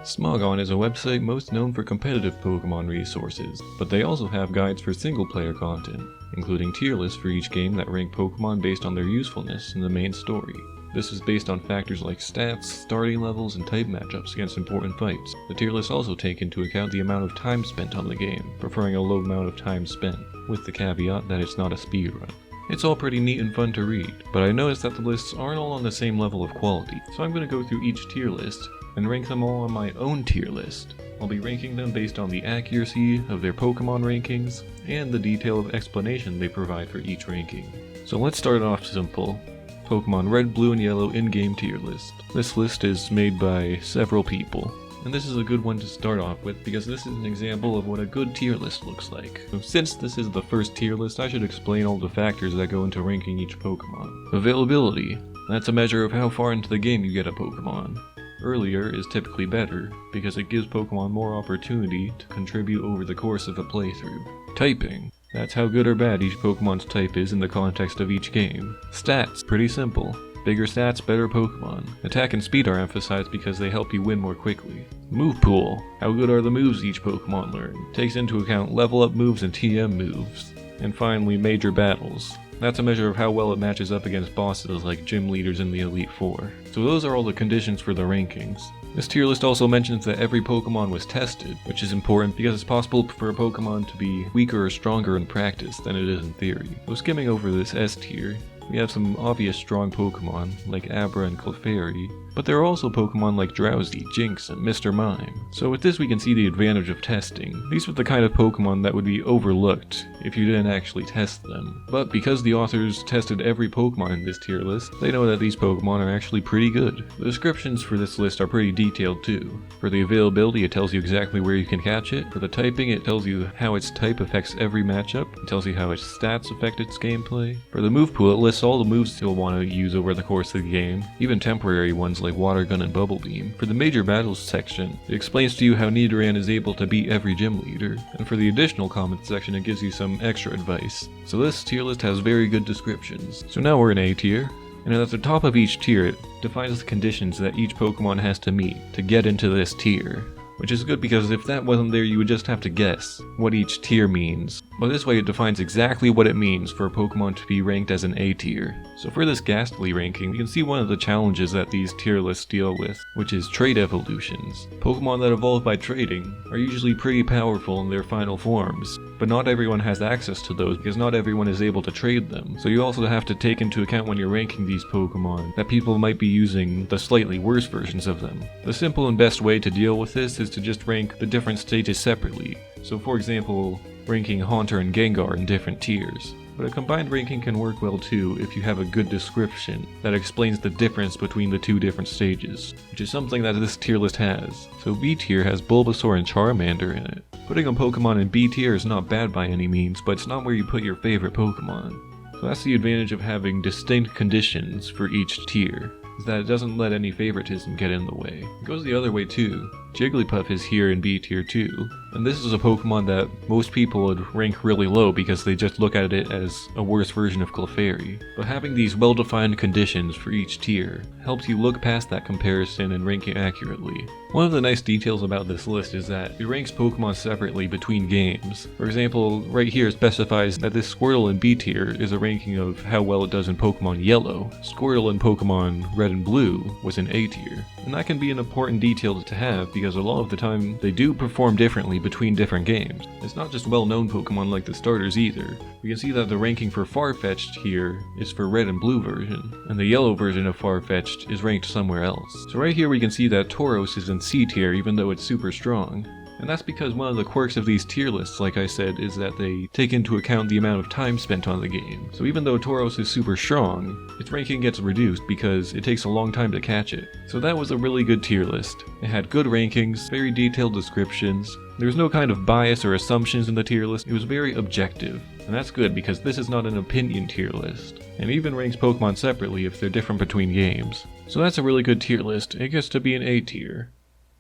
Smogon is a website most known for competitive Pokemon resources, but they also have guides for single-player content, including tier lists for each game that rank Pokemon based on their usefulness in the main story. This is based on factors like stats, starting levels, and type matchups against important fights. The tier lists also take into account the amount of time spent on the game, preferring a low amount of time spent, with the caveat that it's not a speedrun. It's all pretty neat and fun to read, but I noticed that the lists aren't all on the same level of quality, so I'm going to go through each tier list and rank them all on my own tier list. I'll be ranking them based on the accuracy of their Pokemon rankings and the detailed explanation they provide for each ranking. So let's start off simple. Pokemon Red, Blue, and Yellow in-game tier list. This list is made by several people, and this is a good one to start off with because this is an example of what a good tier list looks like. So since this is the first tier list, I should explain all the factors that go into ranking each Pokemon. Availability. That's a measure of how far into the game you get a Pokemon. Earlier is typically better, because it gives Pokemon more opportunity to contribute over the course of a playthrough. Typing. That's how good or bad each Pokemon's type is in the context of each game. Stats. Pretty simple. Bigger stats, better Pokemon. Attack and speed are emphasized because they help you win more quickly. Move pool. How good are the moves each Pokemon learn? Takes into account level up moves and TM moves. And finally, major battles. That's a measure of how well it matches up against bosses like gym leaders in the Elite Four. So those are all the conditions for the rankings. This tier list also mentions that every Pokemon was tested, which is important because it's possible for a Pokemon to be weaker or stronger in practice than it is in theory. So skimming over this S tier, we have some obvious strong Pokemon like Abra and Clefairy, but there are also Pokemon like Drowsy, Jinx, and Mr. Mime. So with this we can see the advantage of testing. These were the kind of Pokemon that would be overlooked if you didn't actually test them. But because the authors tested every Pokemon in this tier list, they know that these Pokemon are actually pretty good. The descriptions for this list are pretty detailed too. For the availability, it tells you exactly where you can catch it. For the typing, it tells you how its type affects every matchup. It tells you how its stats affect its gameplay. For the move pool, it lists all the moves you'll want to use over the course of the game, even temporary ones like Water Gun and Bubble Beam. For the major battles section, it explains to you how Nidoran is able to beat every gym leader. And for the additional comments section, it gives you some extra advice. So this tier list has very good descriptions. So now we're in A tier, and at the top of each tier it defines the conditions that each Pokemon has to meet to get into this tier. Which is good because if that wasn't there you would just have to guess what each tier means. But this way it defines exactly what it means for a Pokemon to be ranked as an A tier. So for this ghastly ranking, you can see one of the challenges that these tier lists deal with, which is trait evolutions. Pokemon that evolve by trading are usually pretty powerful in their final forms, but not everyone has access to those because not everyone is able to trade them. So you also have to take into account when you're ranking these Pokemon that people might be using the slightly worse versions of them. The simple and best way to deal with this is to just rank the different stages separately. So for example, ranking Haunter and Gengar in different tiers. But a combined ranking can work well too if you have a good description that explains the difference between the two different stages, which is something that this tier list has. So B tier has Bulbasaur and Charmander in it. Putting a Pokemon in B tier is not bad by any means, but it's not where you put your favorite Pokemon. So that's the advantage of having distinct conditions for each tier, is that it doesn't let any favoritism get in the way. It goes the other way too. Jigglypuff is here in B tier too, and this is a Pokemon that most people would rank really low because they just look at it as a worse version of Clefairy. But having these well-defined conditions for each tier helps you look past that comparison and rank it accurately. One of the nice details about this list is that it ranks Pokemon separately between games. For example, right here specifies that this Squirtle in B tier is a ranking of how well it does in Pokemon Yellow. Squirtle in Pokemon Red and Blue was in A tier. And that can be an important detail to have because a lot of the time they do perform differently between different games. It's not just well-known Pokemon like the starters either. We can see that the ranking for Farfetch'd here is for Red and Blue version, and the Yellow version of Farfetch'd is ranked somewhere else. So right here we can see that Tauros is in C tier even though it's super strong. And that's because one of the quirks of these tier lists, like I said, is that they take into account the amount of time spent on the game. So even though Tauros is super strong, its ranking gets reduced because it takes a long time to catch it. So that was a really good tier list. It had good rankings, very detailed descriptions. There was no kind of bias or assumptions in the tier list. It was very objective. And that's good because this is not an opinion tier list. And it even ranks Pokemon separately if they're different between games. So that's a really good tier list. It gets to be an A tier.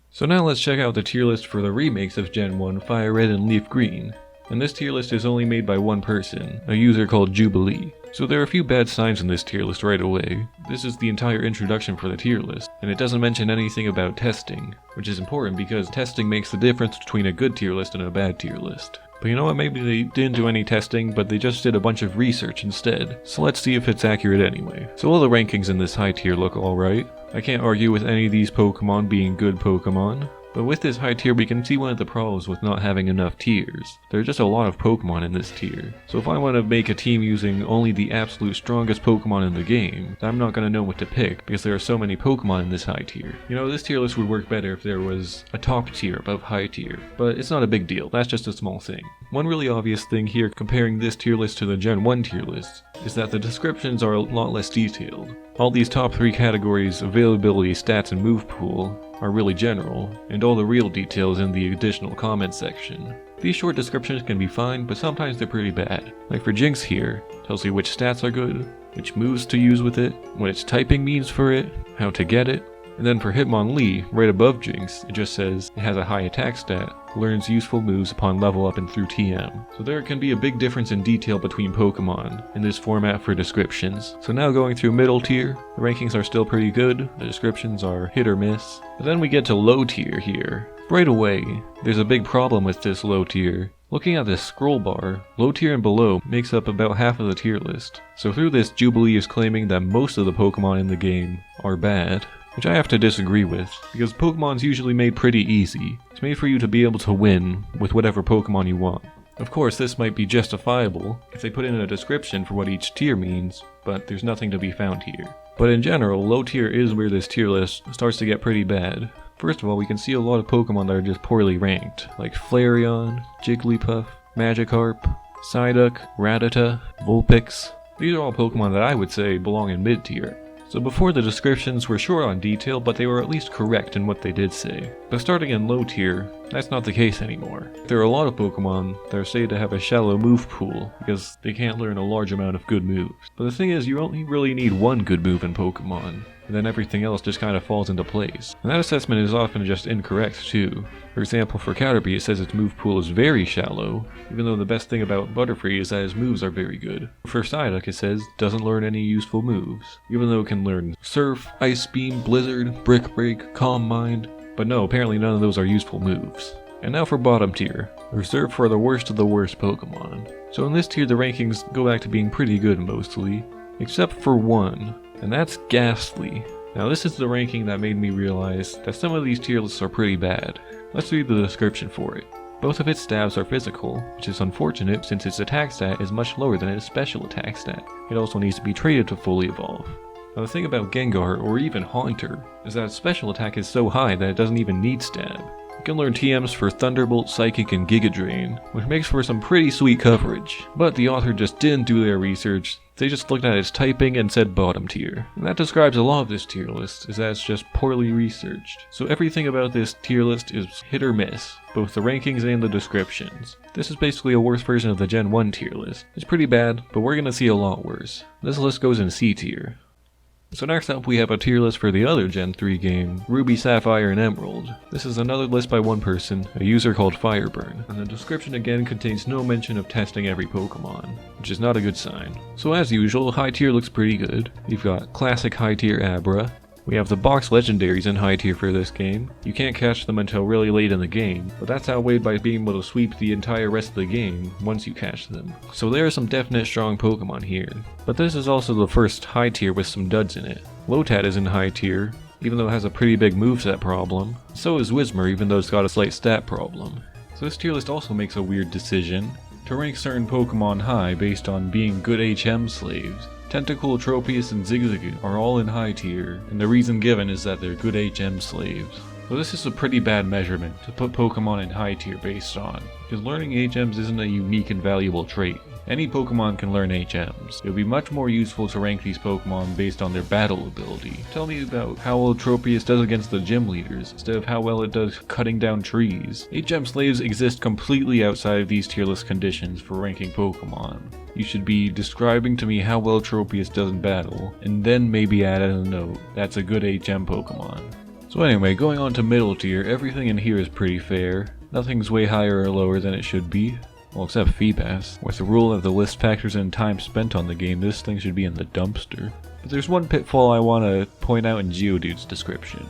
So now let's check out the tier list for the remakes of Gen 1, FireRed and LeafGreen. And this tier list is only made by one person, a user called Jubilee. So there are a few bad signs in this tier list right away. This is the entire introduction for the tier list, and it doesn't mention anything about testing, which is important because testing makes the difference between a good tier list and a bad tier list. But you know what, maybe they didn't do any testing, but they just did a bunch of research instead. So let's see if it's accurate anyway. So all the rankings in this high tier look alright. I can't argue with any of these Pokemon being good Pokemon. But with this high tier, we can see one of the problems with not having enough tiers. There are just a lot of Pokemon in this tier. So if I want to make a team using only the absolute strongest Pokemon in the game, I'm not going to know what to pick because there are so many Pokemon in this high tier. You know, this tier list would work better if there was a top tier above high tier, but it's not a big deal, that's just a small thing. One really obvious thing here comparing this tier list to the Gen 1 tier list is that the descriptions are a lot less detailed. All these top 3 categories, availability, stats, and move pool, are really general, and all the real details in the additional comments section. These short descriptions can be fine, but sometimes they're pretty bad. Like for Jinx here, tells you which stats are good, which moves to use with it, what its typing means for it, how to get it. And then for Hitmonlee, right above Jinx, it just says it has a high attack stat, learns useful moves upon level up and through TM. So there can be a big difference in detail between Pokemon in this format for descriptions. So now going through middle tier, the rankings are still pretty good, the descriptions are hit or miss. But then we get to low tier here. Right away, there's a big problem with this low tier. Looking at this scroll bar, low tier and below makes up about half of the tier list. So through this, Jubilee is claiming that most of the Pokemon in the game are bad, which I have to disagree with, because Pokemon's usually made pretty easy. It's made for you to be able to win with whatever Pokemon you want. Of course, this might be justifiable if they put in a description for what each tier means, but there's nothing to be found here. But in general, low tier is where this tier list starts to get pretty bad. First of all, we can see a lot of Pokemon that are just poorly ranked, like Flareon, Jigglypuff, Magikarp, Psyduck, Rattata, Vulpix. These are all Pokemon that I would say belong in mid tier. So before, the descriptions were short on detail, but they were at least correct in what they did say. But starting in low tier, that's not the case anymore. There are a lot of Pokemon that are said to have a shallow move pool, because they can't learn a large amount of good moves. But the thing is, you only really need one good move in Pokemon, and then everything else just kind of falls into place. And that assessment is often just incorrect too. For example, for Caterpie it says its move pool is very shallow, even though the best thing about Butterfree is that its moves are very good. For Psyduck it says doesn't learn any useful moves, even though it can learn Surf, Ice Beam, Blizzard, Brick Break, Calm Mind, but no, apparently none of those are useful moves. And now for bottom tier, reserved for the worst of the worst Pokemon. So in this tier the rankings go back to being pretty good mostly, except for one, and that's Ghastly. Now this is the ranking that made me realize that some of these tier lists are pretty bad. Let's read the description for it. Both of its stabs are physical, which is unfortunate since its attack stat is much lower than its special attack stat. It also needs to be traded to fully evolve. Now the thing about Gengar, or even Haunter, is that its special attack is so high that it doesn't even need stab. You can learn TMs for Thunderbolt, Psychic, and Giga Drain, which makes for some pretty sweet coverage. But the author just didn't do their research, they just looked at its typing and said bottom tier. And that describes a lot of this tier list, is that it's just poorly researched. So everything about this tier list is hit or miss, both the rankings and the descriptions. This is basically a worse version of the Gen 1 tier list. It's pretty bad, but we're gonna see a lot worse. This list goes in C tier. So next up we have a tier list for the other Gen 3 game, Ruby, Sapphire, and Emerald. This is another list by one person, a user called FireRed, and the description again contains no mention of testing every Pokemon, which is not a good sign. So as usual, high tier looks pretty good. You've got classic high tier Abra. We have the box legendaries in high tier for this game. You can't catch them until really late in the game, but that's outweighed by being able to sweep the entire rest of the game once you catch them. So there are some definite strong Pokemon here. But this is also the first high tier with some duds in it. Lotad is in high tier, even though it has a pretty big moveset problem. So is Whismur, even though it's got a slight stat problem. So this tier list also makes a weird decision to rank certain Pokemon high based on being good HM slaves. Tentacool, Tropius, and Zigzagoon are all in high tier, and the reason given is that they're good HM slaves. So this is a pretty bad measurement to put Pokemon in high tier based on, because learning HMs isn't a unique and valuable trait. Any Pokemon can learn HMs. It would be much more useful to rank these Pokemon based on their battle ability. Tell me about how well Tropius does against the gym leaders, instead of how well it does cutting down trees. HM slaves exist completely outside of these tier list conditions for ranking Pokemon. You should be describing to me how well Tropius does in battle, and then maybe add a note, that's a good HM Pokemon. So anyway, going on to middle tier, everything in here is pretty fair. Nothing's way higher or lower than it should be. Well, except Feebas. With the rule that the list factors in time spent on the game, this thing should be in the dumpster. But there's one pitfall I want to point out in Geodude's description.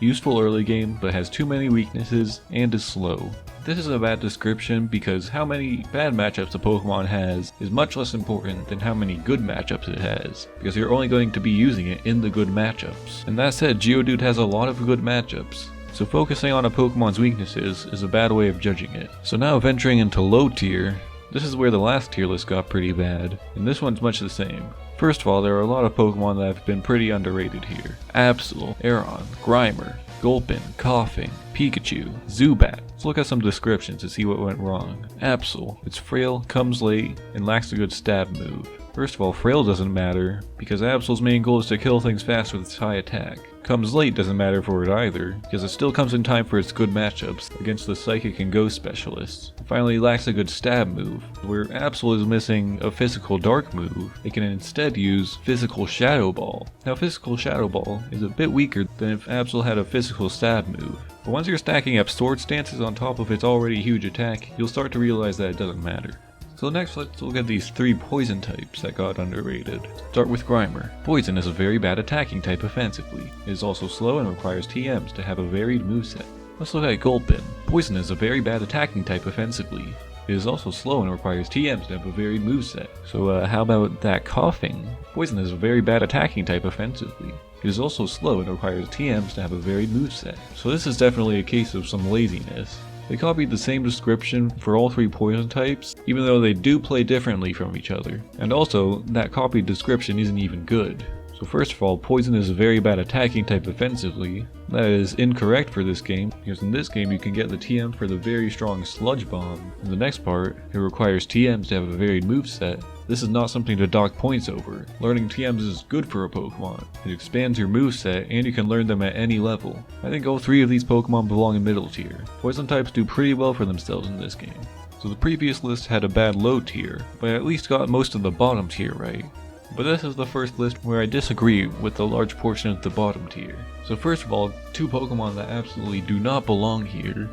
Useful early game, but has too many weaknesses and is slow. This is a bad description because how many bad matchups a Pokemon has is much less important than how many good matchups it has, because you're only going to be using it in the good matchups. And that said, Geodude has a lot of good matchups, so focusing on a Pokemon's weaknesses is a bad way of judging it. So now venturing into low tier, this is where the last tier list got pretty bad, and this one's much the same. First of all, there are a lot of Pokemon that have been pretty underrated here. Absol, Aeron, Grimer, Gulpin, Coughing, Pikachu, Zubat. Let's look at some descriptions to see what went wrong. Absol, it's frail, comes late, and lacks a good stab move. First of all, frail doesn't matter, because Absol's main goal is to kill things fast with its high attack. Comes late doesn't matter for it either, because it still comes in time for its good matchups against the Psychic and Ghost specialists. Finally, lacks a good stab move. Where Absol is missing a physical dark move, it can instead use physical Shadow Ball. Now physical Shadow Ball is a bit weaker than if Absol had a physical stab move. But once you're stacking up sword stances on top of its already huge attack, you'll start to realize that it doesn't matter. So next, let's look at these 3 poison types that got underrated. Start with Grimer. Poison is a very bad attacking type offensively. It is also slow and requires TMs to have a varied moveset. Let's look at Gulpin. Poison is a very bad attacking type offensively. It is also slow and requires TMs to have a varied moveset. So how about that Coughing? Poison is a very bad attacking type offensively. It is also slow and requires TMs to have a varied moveset. So this is definitely a case of some laziness. They copied the same description for all 3 poison types, even though they do play differently from each other. And also, that copied description isn't even good. So first of all, Poison is a very bad attacking type offensively. That is incorrect for this game, because in this game you can get the TM for the very strong Sludge Bomb. In the next part, it requires TMs to have a varied moveset. This is not something to dock points over. Learning TMs is good for a Pokemon. It expands your moveset, and you can learn them at any level. I think all 3 of these Pokemon belong in middle tier. Poison types do pretty well for themselves in this game. So the previous list had a bad low tier, but I at least got most of the bottom tier right. But this is the first list where I disagree with a large portion of the bottom tier. So first of all, 2 Pokemon that absolutely do not belong here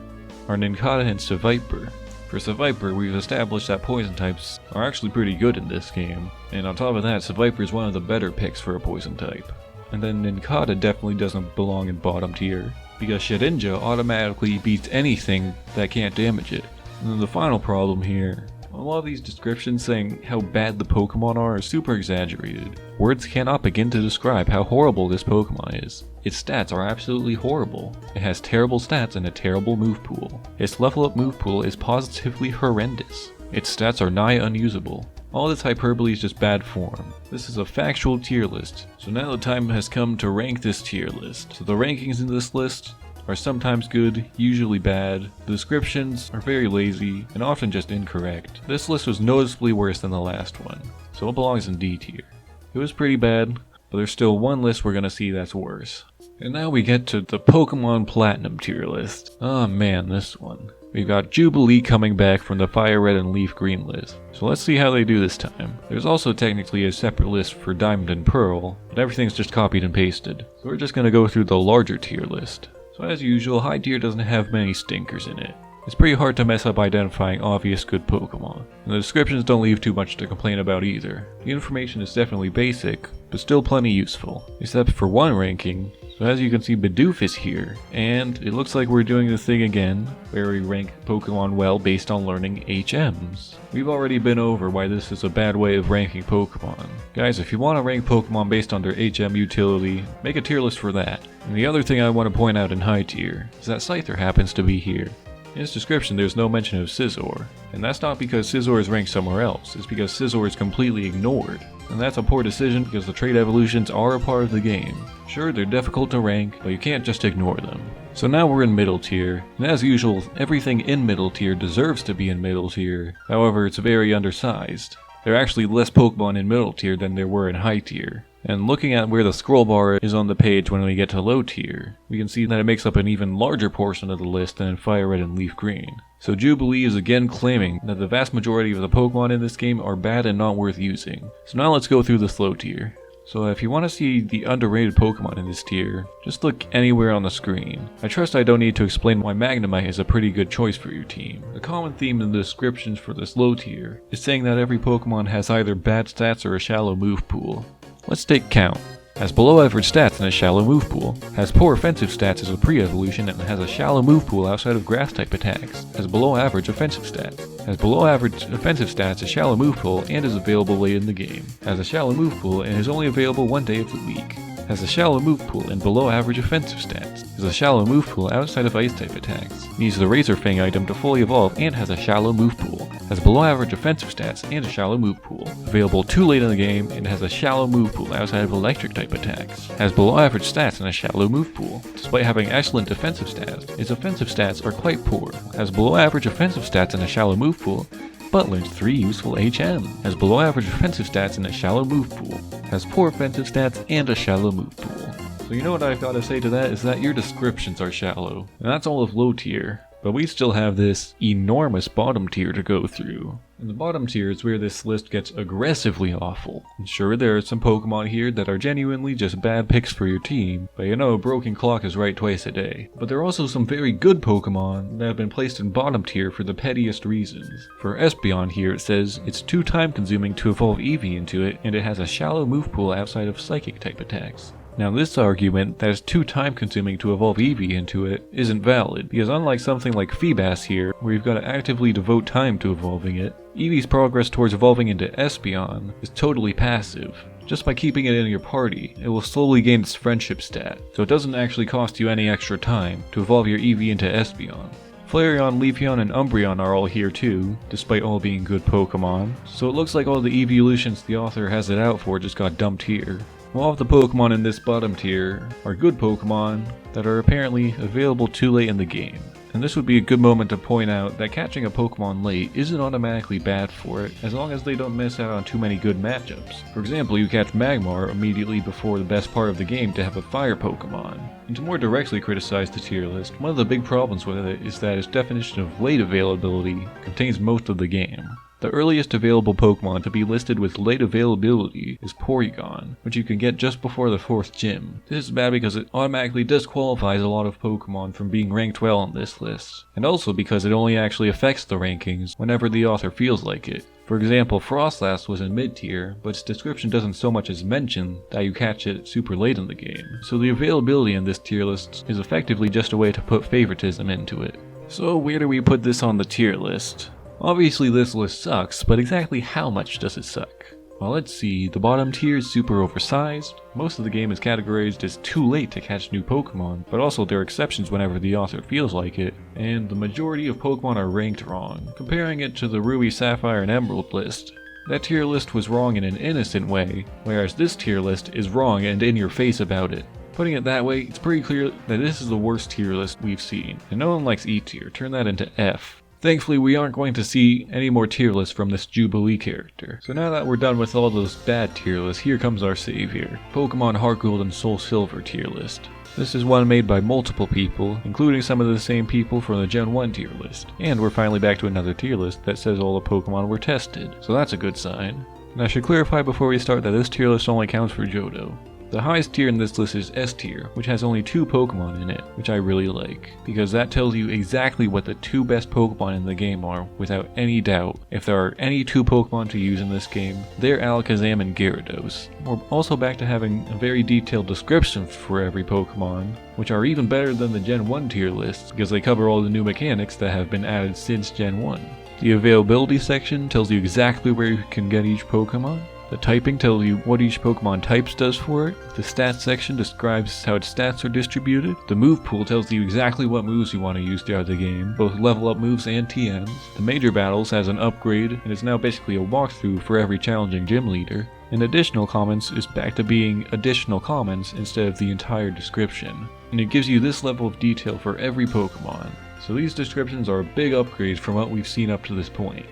are Nincada and Seviper. For Seviper, we've established that poison types are actually pretty good in this game, and on top of that, Seviper is one of the better picks for a poison type. And then Nincada definitely doesn't belong in bottom tier, because Shedinja automatically beats anything that can't damage it. And then the final problem here, a lot of these descriptions saying how bad the Pokemon are super exaggerated. Words cannot begin to describe how horrible this Pokemon is. Its stats are absolutely horrible. It has terrible stats and a terrible move pool. Its level up move pool is positively horrendous. Its stats are nigh unusable. All this hyperbole is just bad form. This is a factual tier list, so now the time has come to rank this tier list. So the rankings in this list are sometimes good, usually bad. The descriptions are very lazy, and often just incorrect. This list was noticeably worse than the last one, so it belongs in D tier. It was pretty bad, but there's still one list we're gonna see that's worse. And now we get to the Pokemon Platinum tier list. Oh man, this one. We've got Jubilee coming back from the FireRed and LeafGreen list. So let's see how they do this time. There's also technically a separate list for Diamond and Pearl, but everything's just copied and pasted. So we're just gonna go through the larger tier list. So as usual, high tier doesn't have many stinkers in it. It's pretty hard to mess up identifying obvious good Pokemon, and the descriptions don't leave too much to complain about either. The information is definitely basic, but still plenty useful, except for one ranking. So as you can see, Bidoof is here, and it looks like we're doing the thing again, where we rank Pokemon well based on learning HMs. We've already been over why this is a bad way of ranking Pokemon. Guys, if you want to rank Pokemon based on their HM utility, make a tier list for that. And the other thing I want to point out in high tier is that Scyther happens to be here. In its description, there's no mention of Scizor, and that's not because Scizor is ranked somewhere else, it's because Scizor is completely ignored. And that's a poor decision because the trait evolutions are a part of the game. Sure, they're difficult to rank, but you can't just ignore them. So now we're in middle tier, and as usual, everything in middle tier deserves to be in middle tier, however it's very undersized. There are actually less Pokemon in middle tier than there were in high tier. And looking at where the scroll bar is on the page when we get to low tier, we can see that it makes up an even larger portion of the list than in FireRed and LeafGreen. So Jubilee is again claiming that the vast majority of the Pokemon in this game are bad and not worth using. So now let's go through this low tier. So if you want to see the underrated Pokemon in this tier, just look anywhere on the screen. I trust I don't need to explain why Magnemite is a pretty good choice for your team. The common theme in the descriptions for this low tier is saying that every Pokemon has either bad stats or a shallow move pool. Let's take count. Has below average stats and a shallow move pool. Has poor offensive stats as a pre-evolution and has a shallow move pool outside of grass type attacks. Has below average offensive stats. Has below average offensive stats, a shallow move pool, and is available late in the game. Has a shallow move pool and is only available one day of the week. Has a shallow move pool and below average offensive stats. Has a shallow move pool outside of ice type attacks. Needs the Razor Fang item to fully evolve and has a shallow move pool. Has below average offensive stats and a shallow move pool. Available too late in the game and has a shallow move pool outside of electric type attacks. Has below average stats and a shallow move pool. Despite having excellent defensive stats, its offensive stats are quite poor. Has below average offensive stats and a shallow move pool, but learns 3 useful HM. Has below average offensive stats and a shallow move pool. Has poor offensive stats and a shallow move pool. So you know what I've got to say to that is that your descriptions are shallow. And that's all of low tier. But we still have this enormous bottom tier to go through. And the bottom tier is where this list gets aggressively awful. And sure, there are some Pokemon here that are genuinely just bad picks for your team, but you know a broken clock is right twice a day. But there are also some very good Pokemon that have been placed in bottom tier for the pettiest reasons. For Espeon here it says it's too time consuming to evolve Eevee into it, and it has a shallow move pool outside of psychic type attacks. Now this argument that it's too time consuming to evolve Eevee into it isn't valid, because unlike something like Feebas here, where you've got to actively devote time to evolving it, Eevee's progress towards evolving into Espeon is totally passive. Just by keeping it in your party, it will slowly gain its friendship stat, so it doesn't actually cost you any extra time to evolve your Eevee into Espeon. Flareon, Leafeon, and Umbreon are all here too, despite all being good Pokemon, so it looks like all the evolutions the author has it out for just got dumped here. All of the Pokemon in this bottom tier are good Pokemon that are apparently available too late in the game. And this would be a good moment to point out that catching a Pokemon late isn't automatically bad for it, as long as they don't miss out on too many good matchups. For example, you catch Magmar immediately before the best part of the game to have a fire Pokemon. And to more directly criticize the tier list, one of the big problems with it is that its definition of late availability contains most of the game. The earliest available Pokemon to be listed with late availability is Porygon, which you can get just before the 4th gym. This is bad because it automatically disqualifies a lot of Pokemon from being ranked well on this list, and also because it only actually affects the rankings whenever the author feels like it. For example, Frostlass was in mid-tier, but its description doesn't so much as mention that you catch it super late in the game, so the availability in this tier list is effectively just a way to put favoritism into it. So where do we put this on the tier list? Obviously this list sucks, but exactly how much does it suck? Well, let's see, the bottom tier is super oversized, most of the game is categorized as too late to catch new Pokemon, but also there are exceptions whenever the author feels like it, and the majority of Pokemon are ranked wrong. Comparing it to the Ruby, Sapphire, and Emerald list, that tier list was wrong in an innocent way, whereas this tier list is wrong and in your face about it. Putting it that way, it's pretty clear that this is the worst tier list we've seen, and no one likes E tier, turn that into F. Thankfully, we aren't going to see any more tier lists from this Jubilee character. So now that we're done with all those bad tier lists, here comes our savior, Pokemon HeartGold and SoulSilver tier list. This is one made by multiple people, including some of the same people from the Gen 1 tier list. And we're finally back to another tier list that says all the Pokemon were tested, so that's a good sign. And I should clarify before we start that this tier list only counts for Johto. The highest tier in this list is S tier, which has only 2 Pokemon in it, which I really like, because that tells you exactly what the 2 best Pokemon in the game are, without any doubt. If there are any 2 Pokemon to use in this game, they're Alakazam and Gyarados. We're also back to having a very detailed description for every Pokemon, which are even better than the Gen 1 tier lists, because they cover all the new mechanics that have been added since Gen 1. The availability section tells you exactly where you can get each Pokemon. The typing tells you what each Pokemon types does for it. The stats section describes how its stats are distributed. The move pool tells you exactly what moves you want to use throughout the game, both level up moves and TMs. The major battles has an upgrade and is now basically a walkthrough for every challenging gym leader. And additional comments is back to being additional comments instead of the entire description. And it gives you this level of detail for every Pokemon. So these descriptions are a big upgrade from what we've seen up to this point.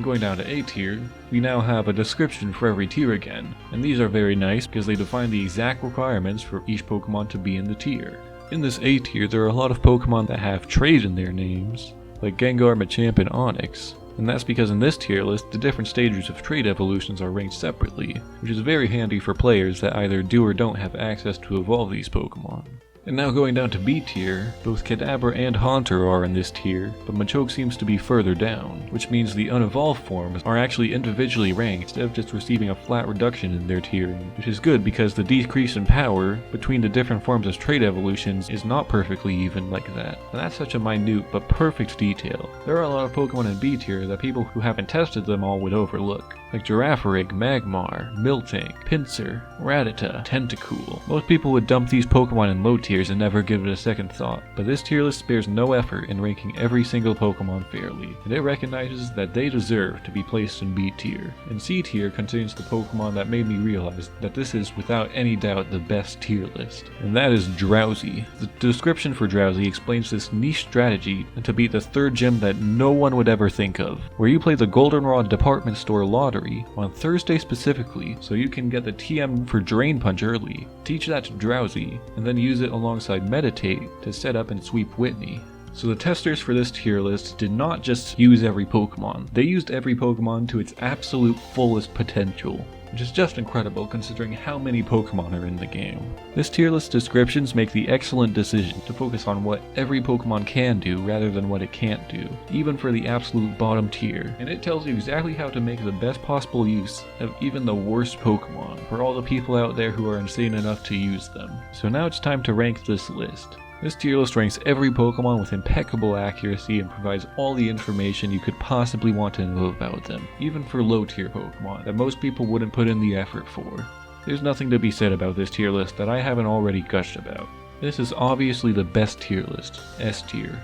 Going down to A tier, we now have a description for every tier again, and these are very nice because they define the exact requirements for each Pokemon to be in the tier. In this A tier, there are a lot of Pokemon that have trade in their names, like Gengar, Machamp, and Onix. And that's because in this tier list, the different stages of trait evolutions are ranked separately, which is very handy for players that either do or don't have access to evolve these Pokemon. And now going down to B tier, both Kadabra and Haunter are in this tier, but Machoke seems to be further down, which means the unevolved forms are actually individually ranked instead of just receiving a flat reduction in their tiering, which is good because the decrease in power between the different forms of trait evolutions is not perfectly even like that. And that's such a minute but perfect detail. There are a lot of Pokemon in B tier that people who haven't tested them all would overlook, like Girafarig, Magmar, Miltank, Pinsir, Rattata, Tentacool. Most people would dump these Pokemon in low tiers and never give it a second thought, but this tier list spares no effort in ranking every single Pokemon fairly, and it recognizes that they deserve to be placed in B tier. And C tier contains the Pokemon that made me realize that this is without any doubt the best tier list, and that is Drowsy. The description for Drowsy explains this niche strategy to beat the third gym that no one would ever think of, where you play the Goldenrod department store lottery on Thursday specifically so you can get the TM for Drain Punch early, teach that to Drowsy, and then use it alongside Meditate to set up and sweep Whitney. So the testers for this tier list did not just use every Pokemon, they used every Pokemon to its absolute fullest potential, which is just incredible considering how many Pokemon are in the game. This tier list descriptions make the excellent decision to focus on what every Pokemon can do rather than what it can't do, even for the absolute bottom tier, and it tells you exactly how to make the best possible use of even the worst Pokemon for all the people out there who are insane enough to use them. So now it's time to rank this list. This tier list ranks every Pokemon with impeccable accuracy and provides all the information you could possibly want to know about them, even for low tier Pokemon that most people wouldn't put in the effort for. There's nothing to be said about this tier list that I haven't already gushed about. This is obviously the best tier list, S tier.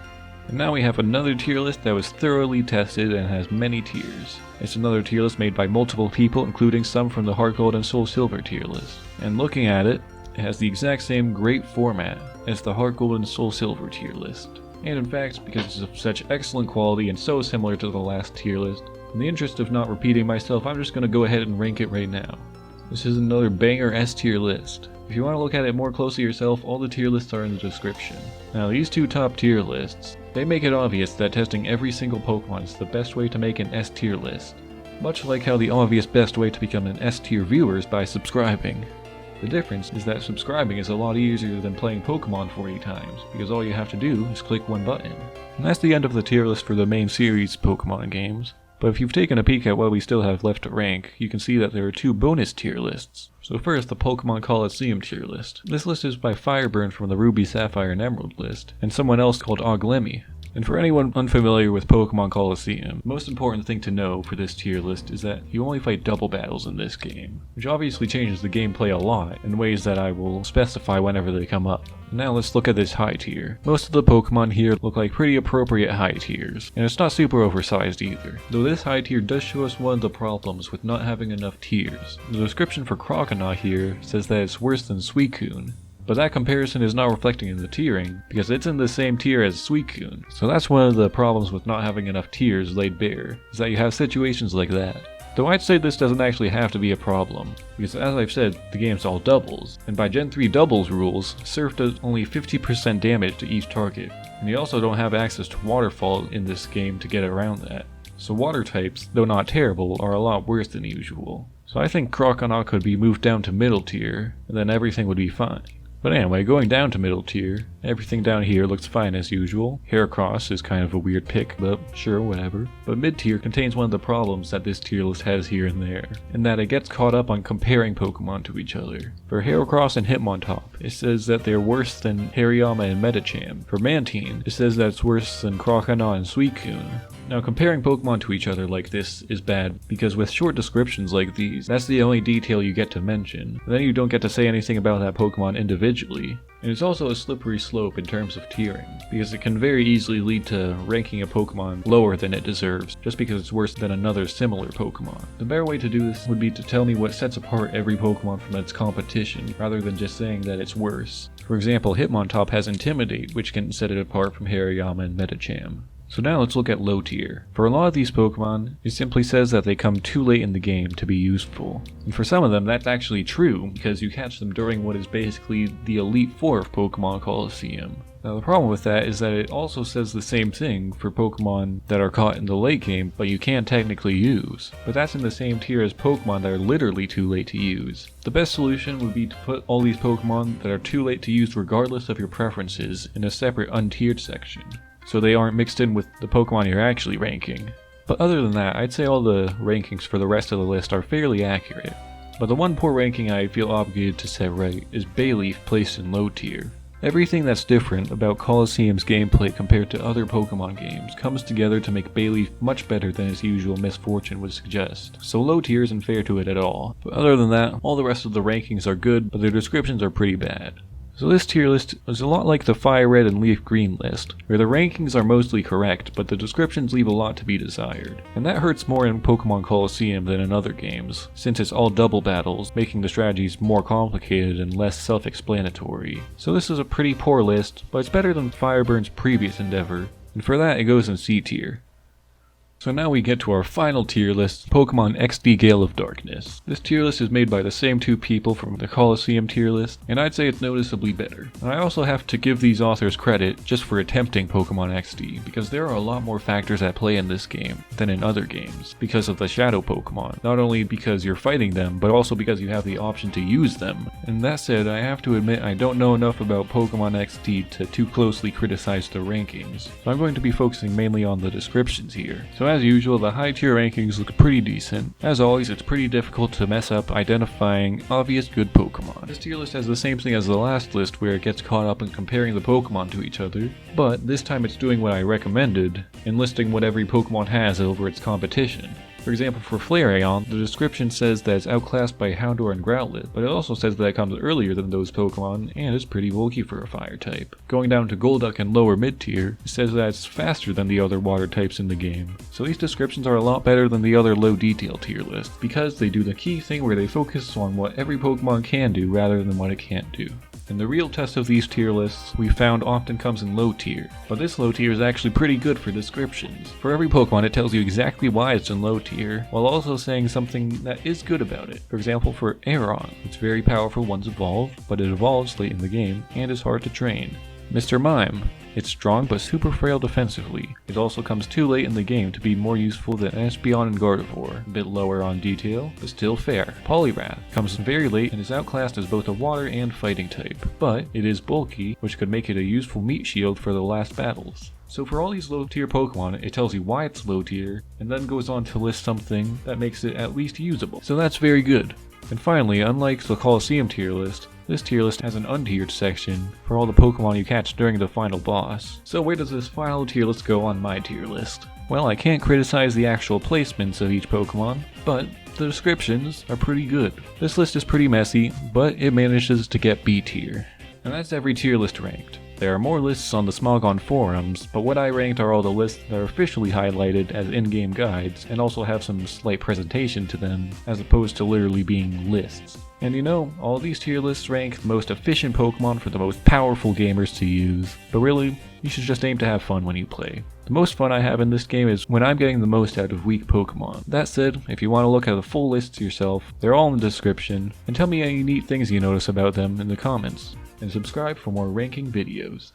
And now we have another tier list that was thoroughly tested and has many tiers. It's another tier list made by multiple people, including some from the HeartGold and SoulSilver tier list. And looking at it, it has the exact same great format as the HeartGold and SoulSilver tier list. And in fact, because it's of such excellent quality and so similar to the last tier list, in the interest of not repeating myself, I'm just going to go ahead and rank it right now. This is another banger S tier list. If you want to look at it more closely yourself, all the tier lists are in the description. Now these two top tier lists, they make it obvious that testing every single Pokemon is the best way to make an S tier list. Much like how the obvious best way to become an S tier viewer is by subscribing. The difference is that subscribing is a lot easier than playing Pokemon 40 times, because all you have to do is click one button. And that's the end of the tier list for the main series Pokemon games. But if you've taken a peek at what we still have left to rank, you can see that there are two bonus tier lists. So first, the Pokemon Colosseum tier list. This list is by Fireburn from the Ruby, Sapphire, and Emerald list, and someone else called Oglemmy. And for anyone unfamiliar with Pokemon Colosseum, the most important thing to know for this tier list is that you only fight double battles in this game, which obviously changes the gameplay a lot in ways that I will specify whenever they come up. Now let's look at this high tier. Most of the Pokemon here look like pretty appropriate high tiers, and it's not super oversized either, though this high tier does show us one of the problems with not having enough tiers. The description for Croconaw here says that it's worse than Suicune. But that comparison is not reflecting in the tiering, because it's in the same tier as Suicune. So that's one of the problems with not having enough tiers laid bare, is that you have situations like that. Though I'd say this doesn't actually have to be a problem, because as I've said, the game's all doubles, and by Gen 3 doubles rules, Surf does only 50% damage to each target, and you also don't have access to Waterfall in this game to get around that. So water types, though not terrible, are a lot worse than usual. So I think Croconaw could be moved down to middle tier, and then everything would be fine. But anyway, going down to middle tier, everything down here looks fine as usual. Heracross is kind of a weird pick, but sure, whatever. But mid tier contains one of the problems that this tier list has here and there, in that it gets caught up on comparing Pokemon to each other. For Heracross and Hitmontop, it says that they're worse than Hariyama and Medicham. For Mantine, it says that it's worse than Croconaw and Suicune. Now comparing Pokemon to each other like this is bad, because with short descriptions like these, that's the only detail you get to mention. Then you don't get to say anything about that Pokemon individually. And it's also a slippery slope in terms of tiering, because it can very easily lead to ranking a Pokemon lower than it deserves, just because it's worse than another similar Pokemon. The better way to do this would be to tell me what sets apart every Pokemon from its competition, rather than just saying that it's worse. For example, Hitmontop has Intimidate, which can set it apart from Hariyama and Medicham. So now let's look at low tier. For a lot of these Pokemon, it simply says that they come too late in the game to be useful. And for some of them, that's actually true, because you catch them during what is basically the Elite Four of Pokemon Colosseum. Now the problem with that is that it also says the same thing for Pokemon that are caught in the late game but you can technically use. But that's in the same tier as Pokemon that are literally too late to use. The best solution would be to put all these Pokemon that are too late to use regardless of your preferences in a separate untiered section, so they aren't mixed in with the Pokemon you're actually ranking. But other than that, I'd say all the rankings for the rest of the list are fairly accurate. But the one poor ranking I feel obligated to set right is Bayleaf placed in low tier. Everything that's different about Colosseum's gameplay compared to other Pokemon games comes together to make Bayleaf much better than its usual misfortune would suggest, so low tier isn't fair to it at all. But other than that, all the rest of the rankings are good, but their descriptions are pretty bad. So this tier list is a lot like the FireRed and LeafGreen list, where the rankings are mostly correct, but the descriptions leave a lot to be desired. And that hurts more in Pokemon Colosseum than in other games, since it's all double battles, making the strategies more complicated and less self-explanatory. So this is a pretty poor list, but it's better than Fireburn's previous endeavor, and for that it goes in C tier. So now we get to our final tier list, Pokemon XD Gale of Darkness. This tier list is made by the same two people from the Colosseum tier list, and I'd say it's noticeably better. And I also have to give these authors credit just for attempting Pokemon XD, because there are a lot more factors at play in this game than in other games, because of the Shadow Pokemon. Not only because you're fighting them, but also because you have the option to use them. And that said, I have to admit I don't know enough about Pokemon XD to too closely criticize the rankings, so I'm going to be focusing mainly on the descriptions here. So as usual, the high tier rankings look pretty decent. As always, it's pretty difficult to mess up identifying obvious good Pokemon. This tier list has the same thing as the last list where it gets caught up in comparing the Pokemon to each other, but this time it's doing what I recommended, and listing what every Pokemon has over its competition. For example, for Flareon, the description says that it's outclassed by Houndour and Growlithe, but it also says that it comes earlier than those Pokemon and is pretty bulky for a fire type. Going down to Golduck and lower mid tier, it says that it's faster than the other water types in the game. So these descriptions are a lot better than the other low detail tier list, because they do the key thing where they focus on what every Pokemon can do rather than what it can't do. And the real test of these tier lists we found often comes in low tier, but this low tier is actually pretty good for descriptions. For every Pokemon it tells you exactly why it's in low tier, while also saying something that is good about it. For example, for Aeron, it's very powerful once evolved, but it evolves late in the game and is hard to train. Mr. Mime, it's strong but super frail defensively. It also comes too late in the game to be more useful than Espeon and Gardevoir, a bit lower on detail, but still fair. Poliwrath comes very late and is outclassed as both a water and fighting type, but it is bulky, which could make it a useful meat shield for the last battles. So for all these low tier Pokemon, it tells you why it's low tier, and then goes on to list something that makes it at least usable. So that's very good. And finally, unlike the Colosseum tier list, this tier list has an untiered section for all the Pokemon you catch during the final boss. So where does this final tier list go on my tier list? Well, I can't criticize the actual placements of each Pokemon, but the descriptions are pretty good. This list is pretty messy, but it manages to get B tier. And that's every tier list ranked. There are more lists on the Smogon forums, but what I ranked are all the lists that are officially highlighted as in-game guides, and also have some slight presentation to them, as opposed to literally being lists. And you know, all these tier lists rank the most efficient Pokemon for the most powerful gamers to use, but really, you should just aim to have fun when you play. The most fun I have in this game is when I'm getting the most out of weak Pokemon. That said, if you want to look at the full lists yourself, they're all in the description, and tell me any neat things you notice about them in the comments. And subscribe for more ranking videos.